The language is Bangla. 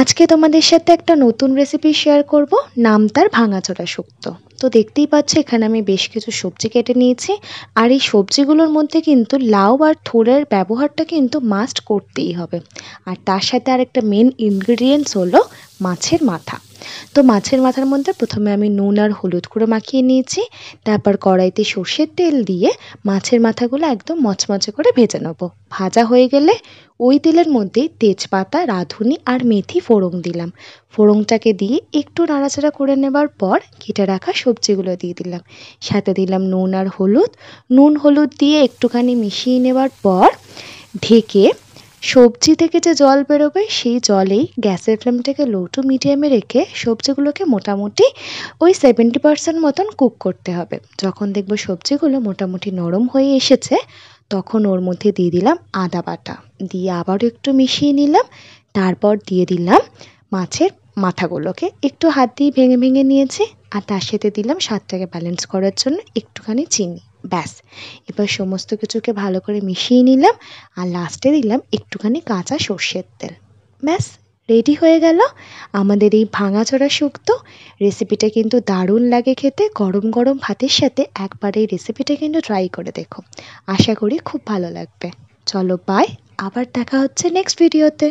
আজকে তোমাদের সাথে একটা নতুন রেসিপি শেয়ার করব, নাম তার ভাঙাচোরা শুক্তো। তো দেখতেই পাচ্ছ এখানে আমি বেশ কিছু সবজি কেটে নিয়েছি। আর এই সবজিগুলোর মধ্যে কিন্তু লাউ আর থোড়ের ব্যবহারটা কিন্তু মাস্ট করতেই হবে। আর তার সাথে আরেকটা মেন ইনগ্রেডিয়েন্টস হলো মাছের মাথা। তো মাছের মাথার মধ্যে প্রথমে আমি নুন আর হলুদ গুঁড়ো মাখিয়ে নিয়েছি। তারপর কড়াইতে সর্ষের তেল দিয়ে মাছের মাথাগুলো একদম মচমচে করে ভেজে নেব। ভাজা হয়ে গেলে ওই তেলের মধ্যেই তেজপাতা, রাঁধুনি আর মেথি ফোড়ন দিলাম। ফোড়নটাকে দিয়ে একটু নাড়াচাড়া করে নেবার পর কেটে রাখা সবজিগুলো দিয়ে দিলাম। সাথে দিলাম নুন আর হলুদ। নুন হলুদ দিয়ে একটুখানি মিশিয়ে নেবার পর ঢেকে সবজি থেকে যে জল বেরোবে সেই জলেই গ্যাসের ফ্লেমটাকে লো টু মিডিয়ামে রেখে সবজিগুলোকে মোটামুটি ওই 70% মতন কুক করতে হবে। যখন দেখবো সবজিগুলো মোটামুটি নরম হয়ে এসেছে তখন ওর মধ্যে দিয়ে দিলাম আদা বাটা, দিয়ে আবারও একটু মিশিয়ে নিলাম। তারপর দিয়ে দিলাম মাছের মাথাগুলোকে একটু হাত দিয়ে ভেঙে ভেঙে নিয়েছি। আর তার সাথে দিলাম স্বাদটাকে ব্যালেন্স করার জন্য একটুখানি চিনি। ব্যাস, এবার সমস্ত কিছুকে ভালো করে মিশিয়ে নিলাম। আর লাস্টে দিলাম একটুখানি কাঁচা সর্ষের তেল। ব্যাস, রেডি হয়ে গেল আমাদের এই ভাঙাচোরা শুক্তো। রেসিপিটা কিন্তু দারুণ লাগে খেতে। গরম গরম ভাতের সাথে একবার এই রেসিপিটা কিন্তু ট্রাই করে দেখো, আশা করি খুব ভালো লাগবে। চলো বাই, আবার দেখা হচ্ছে নেক্সট ভিডিওতে।